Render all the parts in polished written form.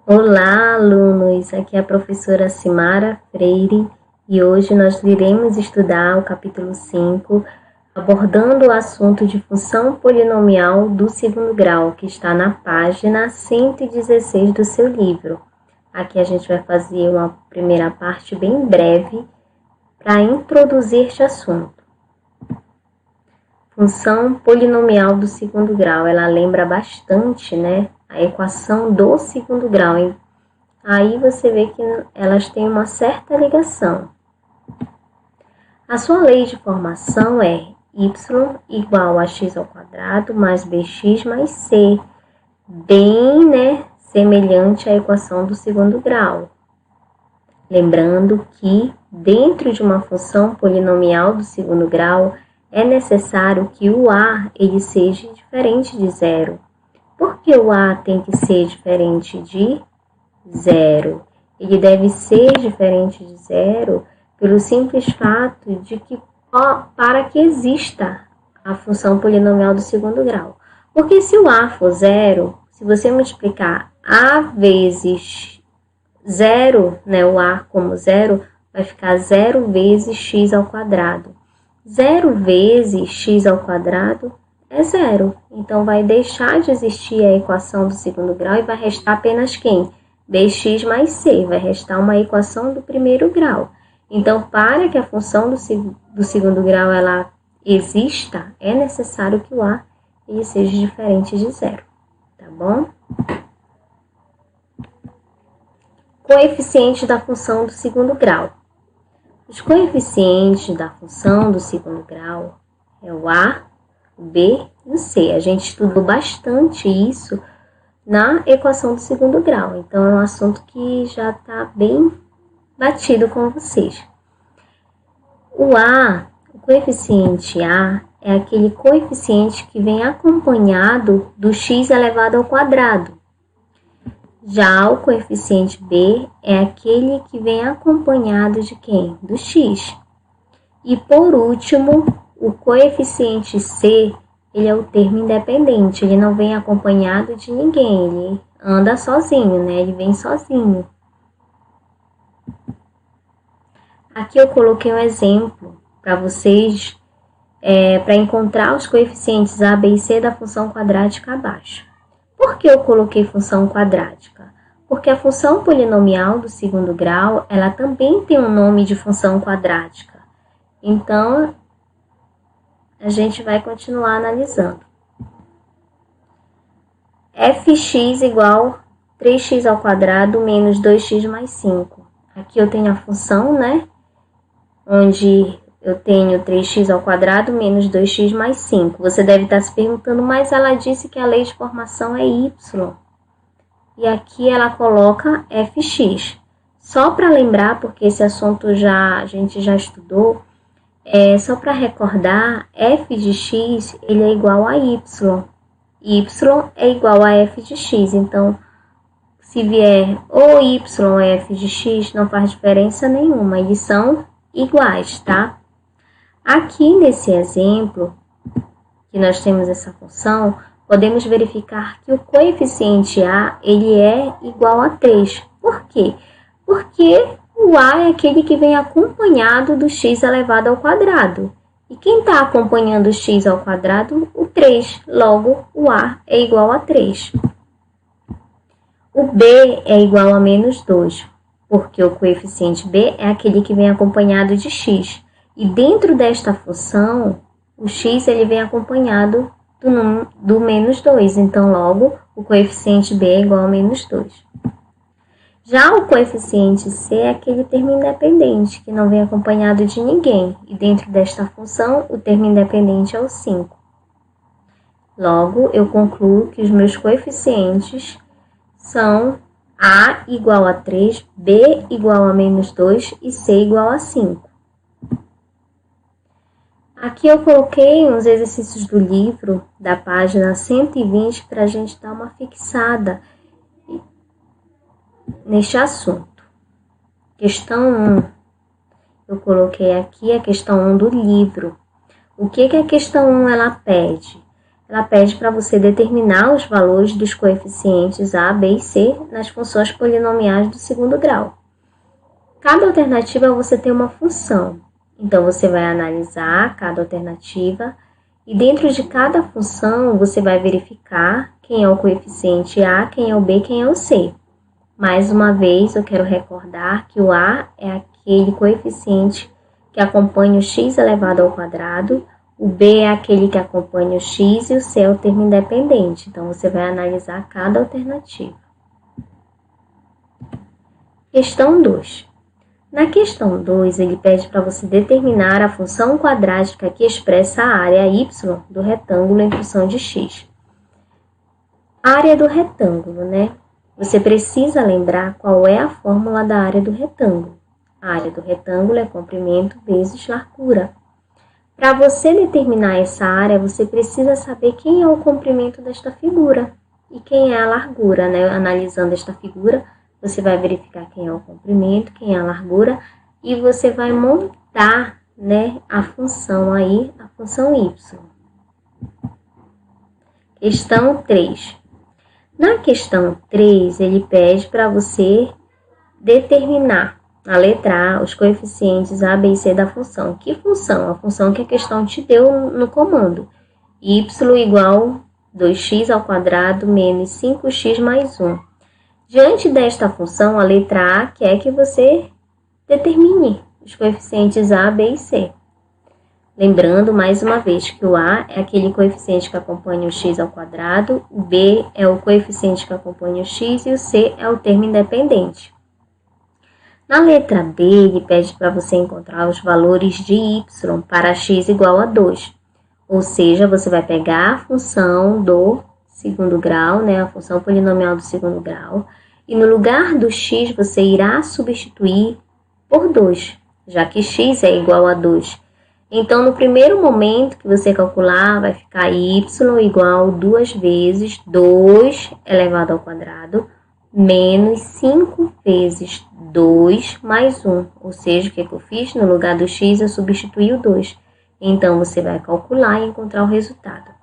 Olá, alunos! Aqui é a professora Simara Freire e hoje nós iremos estudar o capítulo 5, abordando o assunto de função polinomial do segundo grau, que está na página 116 do seu livro. Aqui a gente vai fazer uma primeira parte bem breve para introduzir este assunto. Função polinomial do segundo grau, ela lembra bastante, a equação do segundo grau. Aí você vê que elas têm uma certa ligação. A sua lei de formação é y igual a x ao quadrado mais bx mais c, bem, semelhante à equação do segundo grau. Lembrando que dentro de uma função polinomial do segundo grau, é necessário que o a ele seja diferente de zero. Por que o a tem que ser diferente de zero? Ele deve ser diferente de zero pelo simples fato de que para que exista a função polinomial do segundo grau. Porque se o a for zero, se você multiplicar a vezes zero, o a como zero, vai ficar 0 vezes x ao quadrado. 0 vezes x ao quadrado é zero. Então, vai deixar de existir a equação do segundo grau e vai restar apenas quem? Bx mais c. Vai restar uma equação do primeiro grau. Então, para que a função do segundo grau ela exista, é necessário que o a ele seja diferente de zero. Tá bom? Coeficiente da função do segundo grau. Os coeficientes da função do segundo grau é o a, o b e o c. A gente estudou bastante isso na equação do segundo grau. Então, é um assunto que já está bem batido com vocês. O coeficiente a, é aquele coeficiente que vem acompanhado do x elevado ao quadrado. Já o coeficiente b é aquele que vem acompanhado de quem? Do x. E por último, o coeficiente c, ele é o termo independente, ele não vem acompanhado de ninguém, ele anda sozinho, ele vem sozinho. Aqui eu coloquei um exemplo para vocês, para encontrar os coeficientes a, b e c da função quadrática abaixo. Por que eu coloquei função quadrática? Porque a função polinomial do segundo grau, ela também tem um nome de função quadrática. Então, a gente vai continuar analisando. fx igual 3x ao quadrado menos 2x mais 5. Aqui eu tenho a função, onde eu tenho 3x ao quadrado menos 2x mais 5. Você deve estar se perguntando, mas ela disse que a lei de formação é y. E aqui ela coloca fx. Só para lembrar, porque esse assunto a gente já estudou, só para recordar, f de x ele é igual a y. Y é igual a f de x. Então, se vier ou y ou f de x, não faz diferença nenhuma. Eles são iguais, tá? Aqui nesse exemplo, que nós temos essa função, podemos verificar que o coeficiente a, ele é igual a 3. Por quê? Porque o a é aquele que vem acompanhado do x elevado ao quadrado. E quem está acompanhando o x ao quadrado? O 3. Logo, o a é igual a 3. O b é igual a menos 2, porque o coeficiente b é aquele que vem acompanhado de x. E dentro desta função, o x ele vem acompanhado do menos 2. Então, logo, o coeficiente b é igual a menos 2. Já o coeficiente c é aquele termo independente, que não vem acompanhado de ninguém. E dentro desta função, o termo independente é o 5. Logo, eu concluo que os meus coeficientes são a igual a 3, b igual a menos 2 e c igual a 5. Aqui eu coloquei uns exercícios do livro, da página 120, para a gente dar uma fixada neste assunto. Questão 1. Eu coloquei aqui a questão 1 do livro. O que a questão 1 ela pede? ela pede para você determinar os valores dos coeficientes a, b e c nas funções polinomiais do segundo grau. Cada alternativa você tem uma função, então você vai analisar cada alternativa e dentro de cada função você vai verificar quem é o coeficiente a, quem é o b, quem é o c. Mais uma vez, eu quero recordar que o a é aquele coeficiente que acompanha o x elevado ao quadrado, o b é aquele que acompanha o x e o c é o termo independente. Então, você vai analisar cada alternativa. Questão 2. Na questão 2, ele pede para você determinar a função quadrática que expressa a área y do retângulo em função de x. A área do retângulo, né? Você precisa lembrar qual é a fórmula da área do retângulo. A área do retângulo é comprimento vezes largura. Para você determinar essa área, você precisa saber quem é o comprimento desta figura e quem é a largura, né? Analisando esta figura, você vai verificar quem é o comprimento, quem é a largura e você vai montar, né, a função aí, a função y. Questão 3. Na questão 3, ele pede para você determinar, na letra A, os coeficientes a, b e c da função. Que função? A função que a questão te deu no comando. Y igual 2x ao quadrado menos 5x mais 1. Diante desta função, a letra A quer que você determine os coeficientes a, b e c. Lembrando, mais uma vez, que o a é aquele coeficiente que acompanha o x ao quadrado, o b é o coeficiente que acompanha o x e o c é o termo independente. Na letra B, ele pede para você encontrar os valores de y para x igual a 2. Ou seja, você vai pegar a função do segundo grau, né, a função polinomial do segundo grau, e no lugar do x você irá substituir por 2, já que x é igual a 2. Então, no primeiro momento que você calcular, vai ficar y igual 2 vezes 2 elevado ao quadrado, menos 5 vezes 2 mais 1. Ou seja, o que eu fiz? No lugar do x, eu substituí o 2. Então, você vai calcular e encontrar o resultado.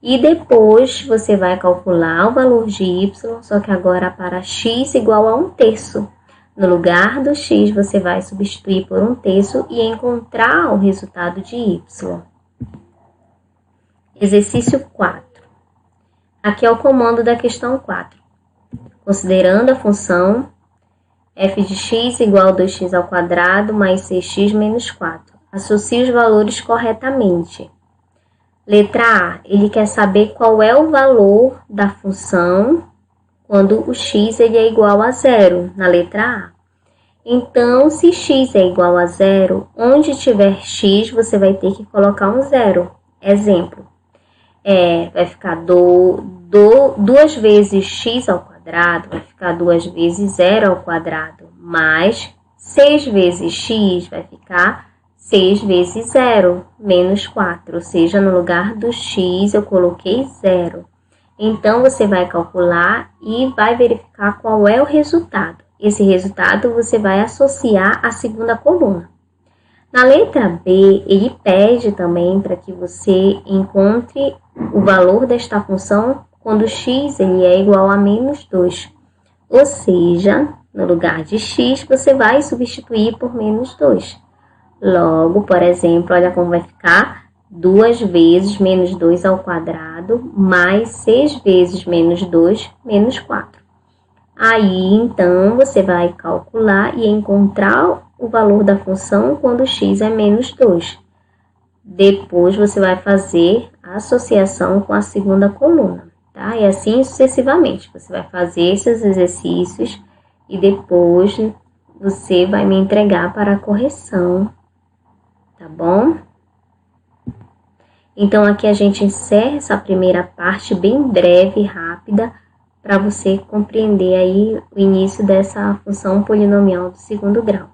E depois, você vai calcular o valor de y, só que agora para x igual a 1/3. No lugar do x, você vai substituir por 1/3 e encontrar o resultado de y. Exercício 4. Aqui é o comando da questão 4. Considerando a função f de x igual a 2x ao quadrado mais 6x menos 4. Associe os valores corretamente. Letra A. Ele quer saber qual é o valor da função quando o x ele é igual a 0, na letra A. Então, se x é igual a 0, onde tiver x, você vai ter que colocar um 0. Exemplo, vai ficar 2 vezes x ao quadrado, vai ficar 2 vezes 0 ao quadrado, mais 6 vezes x vai ficar 6 vezes 0, menos 4. Ou seja, no lugar do x eu coloquei 0. Então, você vai calcular e vai verificar qual é o resultado. Esse resultado você vai associar à segunda coluna. Na letra B, ele pede também para que você encontre o valor desta função quando x ele é igual a menos 2. Ou seja, no lugar de x, você vai substituir por menos 2. Logo, por exemplo, olha como vai ficar 2 vezes menos 2 ao quadrado, mais 6 vezes menos 2, menos 4. Aí, então, você vai calcular e encontrar o valor da função quando x é menos 2. Depois, você vai fazer a associação com a segunda coluna, tá? E assim sucessivamente. Você vai fazer esses exercícios e depois você vai me entregar para a correção, tá bom? Então, aqui a gente encerra essa primeira parte bem breve e rápida para você compreender aí o início dessa função polinomial do segundo grau.